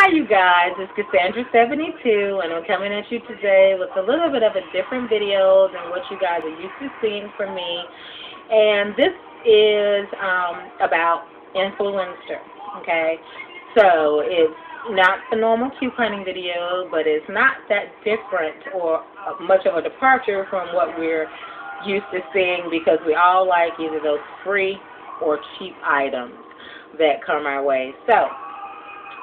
Hi, you guys. It's Cassandra72, and I'm coming at you today with a little bit of a different video than what you guys are used to seeing from me. And this is about influencer, okay? So it's not the normal couponing video, but it's not that different or much of a departure from what we're used to seeing, because we all like either those free or cheap items that come our way. So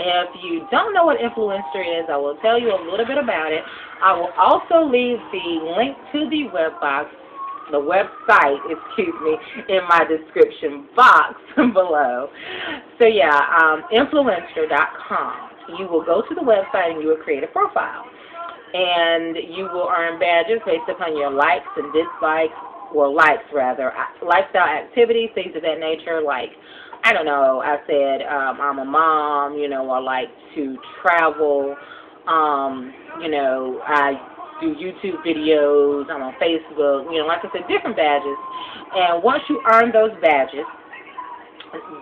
if you don't know what influencer is, I will tell you a little bit about it. I will also leave the link to the website, in my description box below. So yeah, influencer.com. You will go to the website and you will create a profile. And you will earn badges based upon your likes and dislikes, or likes rather, lifestyle activities, things of that nature, like, I don't know, I said I'm a mom, you know, I like to travel, you know, I do YouTube videos, I'm on Facebook, you know, like I said, different badges. And once you earn those badges,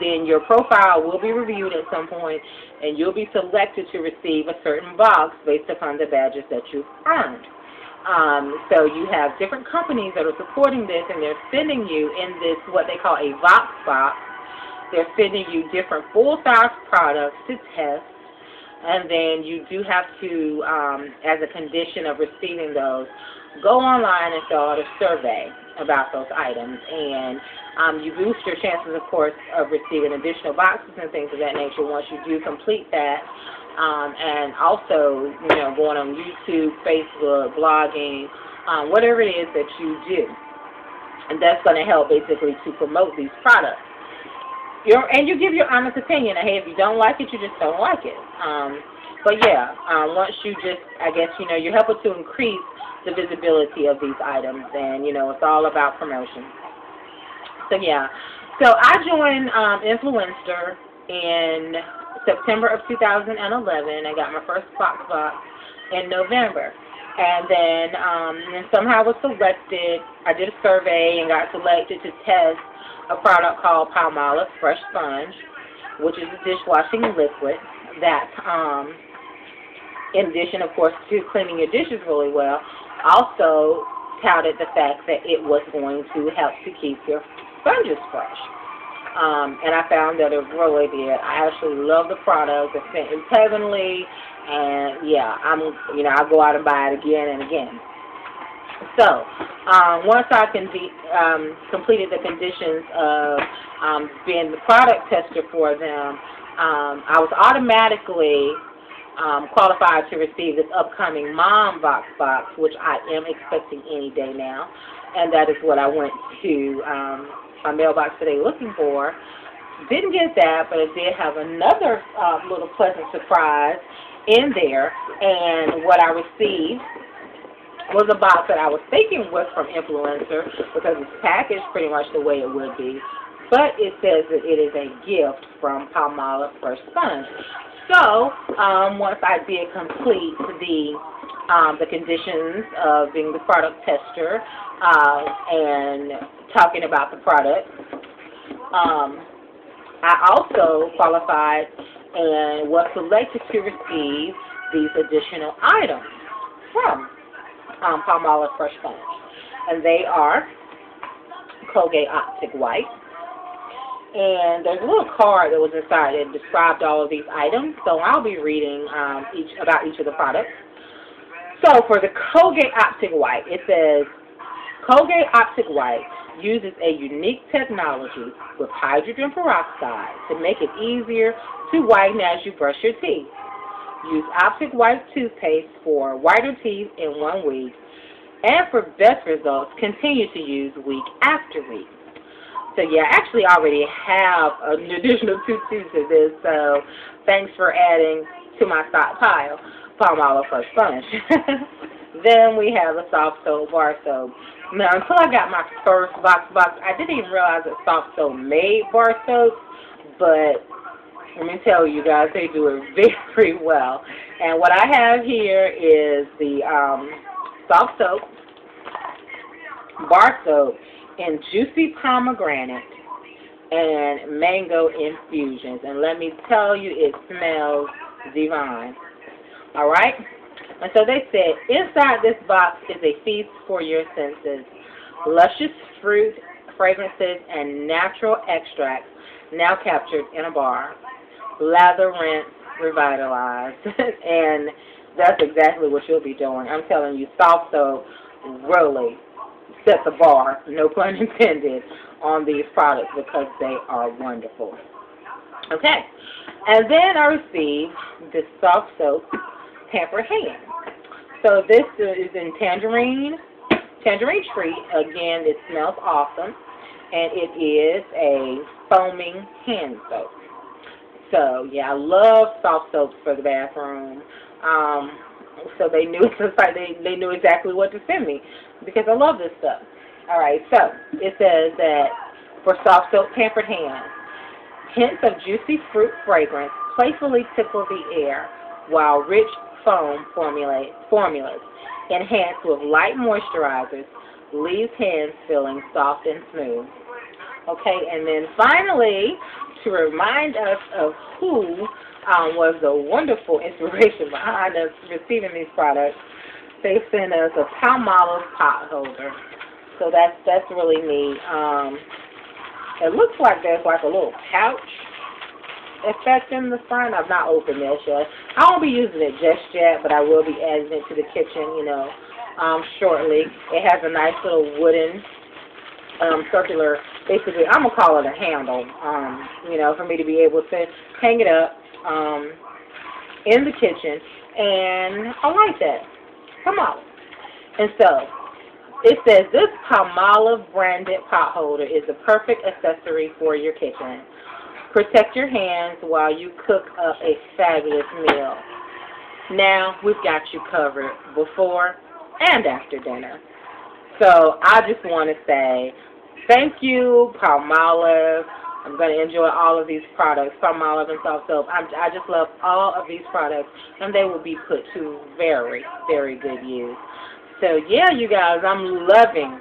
then your profile will be reviewed at some point, and you'll be selected to receive a certain box based upon the badges that you've earned. So you have different companies that are supporting this, and they're sending you in this, what they call a Vox box. They're sending you different full-size products to test, and then you do have to, as a condition of receiving those, go online and fill out a survey about those items. And you boost your chances, of course, of receiving additional boxes and things of that nature once you do complete that. And also, you know, going on YouTube, Facebook, blogging, whatever it is that you do. And that's going to help basically to promote these products. And you give your honest opinion. Hey, if you don't like it, you just don't like it. But yeah, once you just, I guess, you know, you're helping to increase the visibility of these items. And, you know, it's all about promotion. So yeah, so I joined Influencer in September of 2011. I got my first box in November. And then somehow I was selected. I did a survey and got selected to test a product called Palmolive Fresh Sponge, which is a dishwashing liquid that, in addition, of course, to cleaning your dishes really well, also touted the fact that it was going to help to keep your sponges fresh. And I found that it really did. I actually love the product. The scent is heavenly, and yeah, I go out and buy it again and again. So, once I completed the conditions of being the product tester for them, I was automatically qualified to receive this upcoming Mom Vox box, which I am expecting any day now. And that is what I went to my mailbox today looking for. Didn't get that, but I did have another little pleasant surprise in there. And what I received was a box that I was thinking was from Influencer, because it's packaged pretty much the way it would be, but it says that it is a gift from Palmolive Fresh Sponge. So once I did complete the conditions of being the product tester and talking about the product, I also qualified and was selected to receive these additional items from Palmolive Fresh Sponge. And they are Colgate Optic White. And there's a little card that was inside that described all of these items. So I'll be reading about each of the products. So for the Colgate Optic White, it says, Colgate Optic White uses a unique technology with hydrogen peroxide to make it easier to whiten as you brush your teeth. Use Optic White toothpaste for whiter teeth in 1 week, and for best results, continue to use week after week. So yeah, I actually already have an additional 2 tubes of this, so thanks for adding to my stockpile, Palmolive Fresh Sponge. Then we have a soft soap, bar soap. Now, until I got my first box, I didn't even realize that soft soap made bar soap, but let me tell you guys, they do it very well. And what I have here is the soft soap, bar soap, in juicy pomegranate and mango infusions. And let me tell you, it smells divine. All right? And so they said, inside this box is a feast for your senses. Luscious fruit, fragrances, and natural extracts now captured in a bar. Lather, rinse, revitalize. And that's exactly what you'll be doing. I'm telling you, soft soap really set the bar, no pun intended, on these products because they are wonderful. Okay. And then I received this soft soap Pampered Hand. So this is in tangerine treat. Again, it smells awesome. And it is a foaming hand soap. So, yeah, I love soft soaps for the bathroom. So they knew they knew exactly what to send me because I love this stuff. All right, so it says that for soft soap Pampered Hands, hints of juicy fruit fragrance playfully tickle the air, while rich foam formulas enhanced with light moisturizers leaves hands feeling soft and smooth. Okay, and then finally, to remind us of who was the wonderful inspiration behind us receiving these products, they sent us a Palmolive pot holder. So that's really neat. It looks like there's like a little pouch effect in the front. I've not opened this yet. I won't be using it just yet, but I will be adding it to the kitchen, shortly. It has a nice little wooden circular, basically, I'm going to call it a handle, for me to be able to hang it up in the kitchen, and I like that. Come on. And so, it says, this Palmolive branded pot holder is the perfect accessory for your kitchen. Protect your hands while you cook up a fabulous meal. Now, we've got you covered before and after dinner. So, I just want to say thank you, Palmolive. I'm going to enjoy all of these products, Palmolive and soft soap. I just love all of these products, and they will be put to very, very good use. So, yeah, you guys, I'm loving,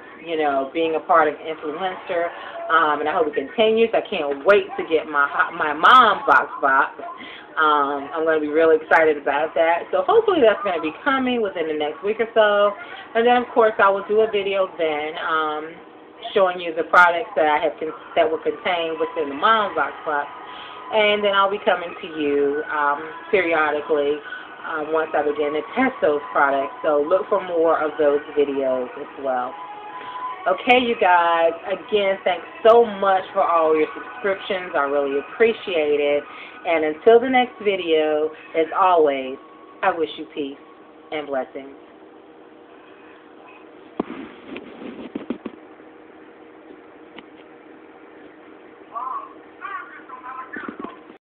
being a part of Influenster, and I hope it continues. I can't wait to get my mom's box. I'm going to be really excited about that. So, hopefully that's going to be coming within the next week or so. And then, of course, I will do a video then showing you the products that were contained within the mom's box. And then I'll be coming to you periodically once I begin to test those products. So look for more of those videos as well. Okay, you guys, again, thanks so much for all your subscriptions. I really appreciate it. And until the next video, as always, I wish you peace and blessings.